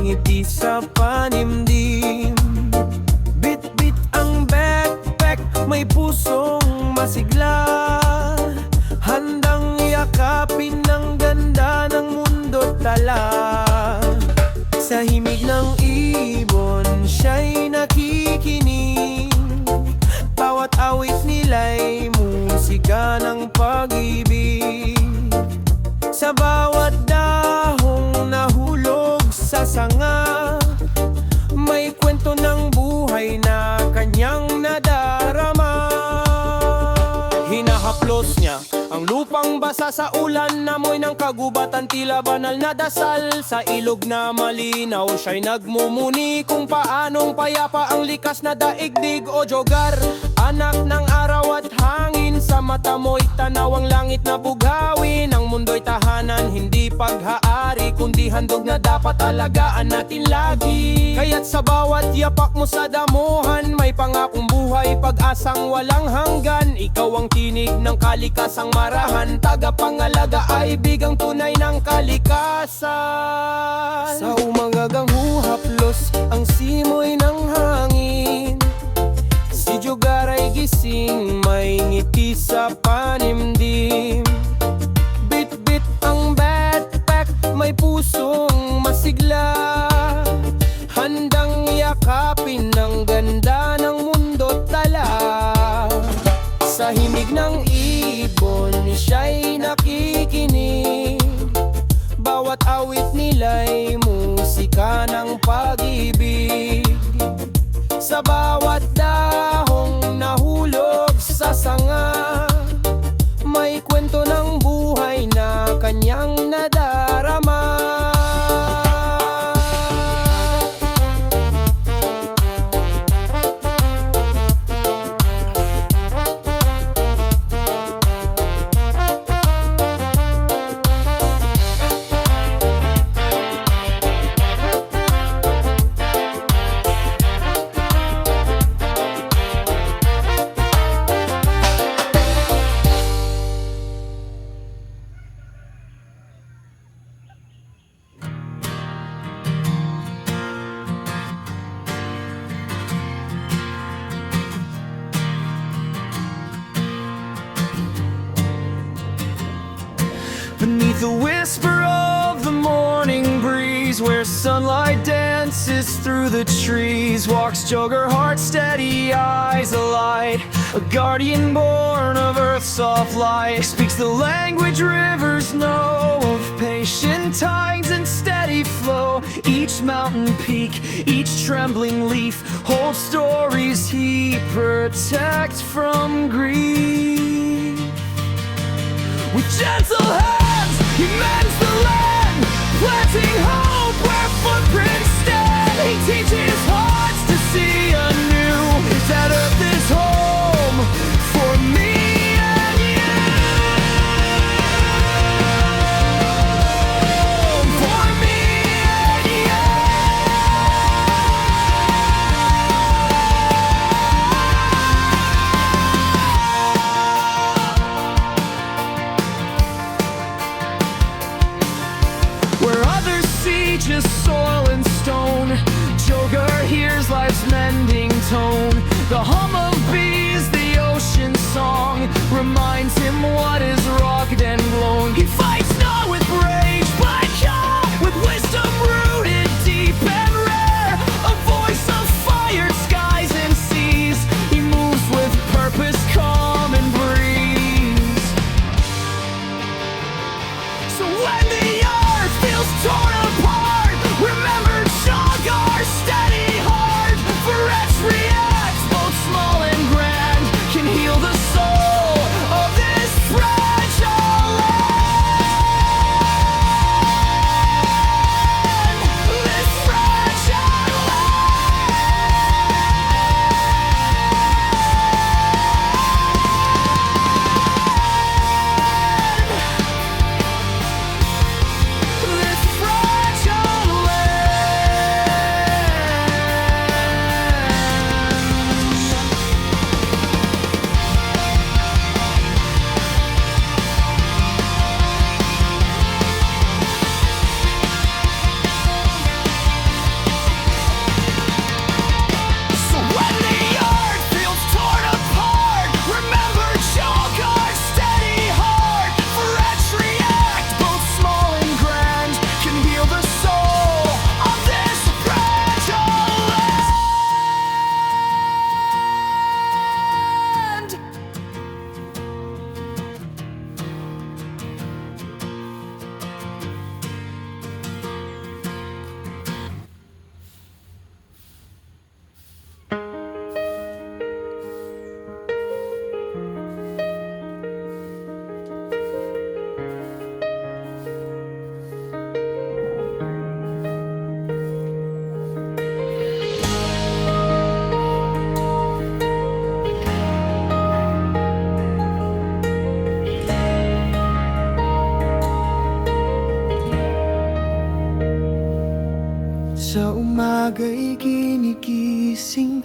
ngiti sa panimdim. Bit-bit ang backpack, may pusong masigla, handang yakapin ng ganda ng mundo tala. Sa himig ng ibon siya'y nakikinig, bawat awit nila'y musika ng pag-ibig. Sa bawat dahong nahulog sa sanga, may kwento ng buhay na kanyang nadarama. Hinahaplos niya ang lupang basa sa ulan, namoy ng kagubatan, tila banal na dasal. Sa ilog na malinaw, siya'y nagmumuni kung paanong payapa ang likas na daigdig o jogar. Anak ng araw at hangin, sa mata mo'y tanaw ang langit na bughawin. Ang mundo'y tahanan, hindi paghaari, kundi handog na dapat alagaan natin lagi. Kaya't sa bawat yapak mo sa damuhan, may pangakong buhay, pag-asang walang hanggan. Ikaw ang tinig ng kalikasang marahan, tagapangalaga ay bigang tunay ng kalikasan. Sa umagagang huhaplos ang simoy ng hangin, si Jogar ay gising, may ngiti sa panimdim. Bit-bit ang backpack, may pusong masigla, handang yakapin ng ganda ng mundo tala. Sa himig ng ibon siya'y nakikinig, bawat awit nila'y musika ng pag-ibig. Sa bawat dahong nahulog sa sanga, may kwento ng buhay na kanyang nadarama. Beneath the whisper of the morning breeze, where sunlight dances through the trees, walks Jogar, heart steady, eyes alight, a guardian born of earth's soft light. Speaks the language rivers know, of patient tides and steady flow. Each mountain peak, each trembling leaf holds stories he protects from grief. With gentle hands, he mends the land, planting hope where footprints stand. He teaches hearts to see anew that earth is home for me and you. For me and you. Where others see just soil and stone, Jogar hears life's mending tone. The hum of bees, the ocean's song, reminds him what is rocked and blown. He fights not with rage, but calm, with wisdom rooted deep and rare. A voice of fired skies and seas, he moves with purpose, calm and breeze. So when the earth feels torn apart, remember Jogar's steady heart. For wretch reacts, both small and grand, can heal the soul of this fragile land. Sa umaga'y kinigising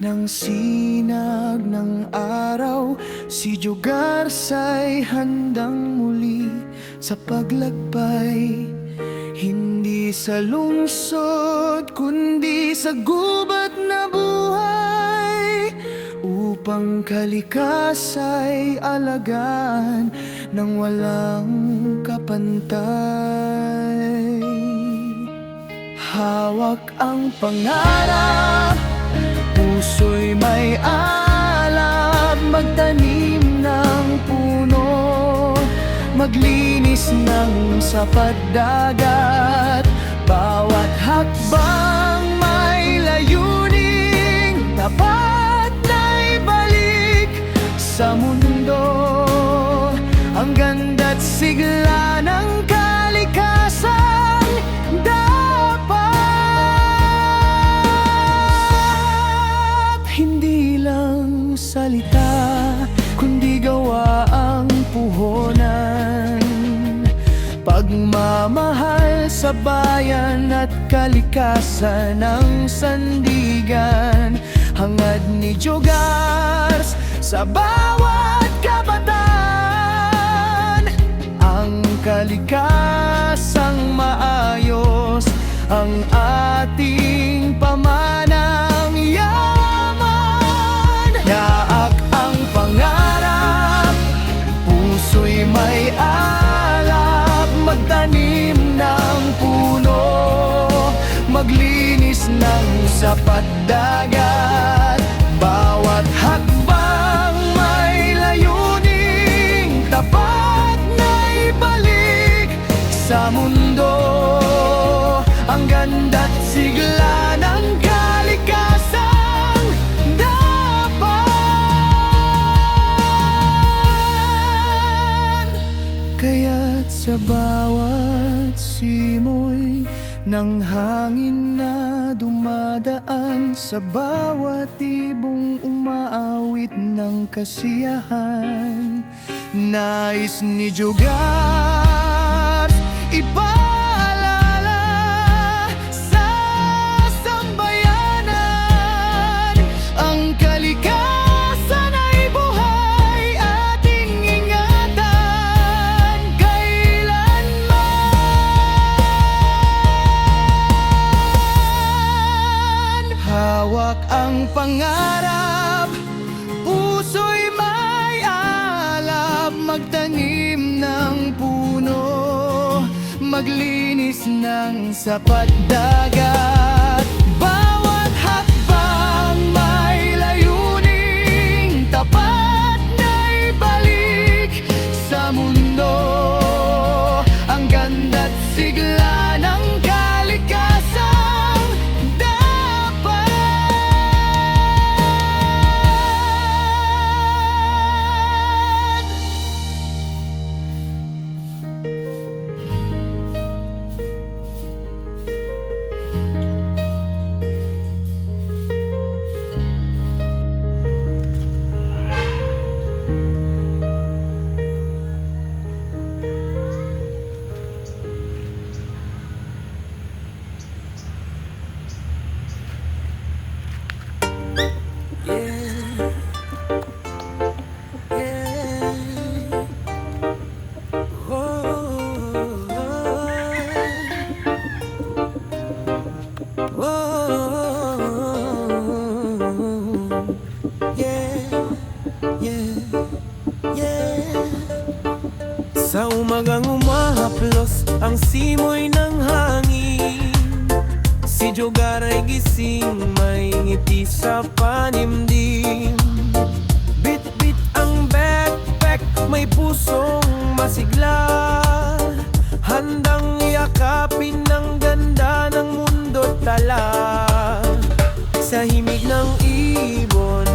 ng sinag ng araw, si Jogarsa'y handang muli sa paglakbay. Hindi sa lungsod, kundi sa gubat na buhay, upang kalikasa'y alagaan ng walang kapantay. Hawak ang pangarap, puso'y may alab, magtanim ng puno, maglinis ng sapat dagat. Bawat hakbang may layuning tapat na ibalik sa mundo ang ganda't sigla ng kalikasan. Dapat hindi lang salita, kundi gawa ang puhunan. Pagmamahal sa bayan at kalikasan ng sandigan, hangad ni Jogars sa bawat kabataan. Ang kalikasang maayos ang ating pamanang yaman. Yaak ang pangarap, puso'y may alab, magtanim ng puno, maglinis ng sapat dagat. Bawat hakbang may layuning tapat na ibalik sa mundo ang ganda't sigla ng kalikasan. Dapat kaya't sa bawat simoy ng hangin na dumadaan, sa bawat ibong umaawit ng kasiyahan, nais ni Jogars ipaalala sa sambayanan. Ang kalikasan ay buhay, ating ingatan kailanman. Hawak ang pangarap, puso'y may alab, magtanim ng puno, maglinis ng sapat dagat. Bawat hakbang may layuning tapat na ibalik sa mundo ang ganda't sigla ng kalikasan. Dapat sa umagang umahaplos ang simoy ng hangin, si Jogar ay gising, may ngiti sa panimdim. Bit-bit ang backpack, may pusong masigla, handang yakapin ng ganda ng mundo't tala. Sa himig ng ibon,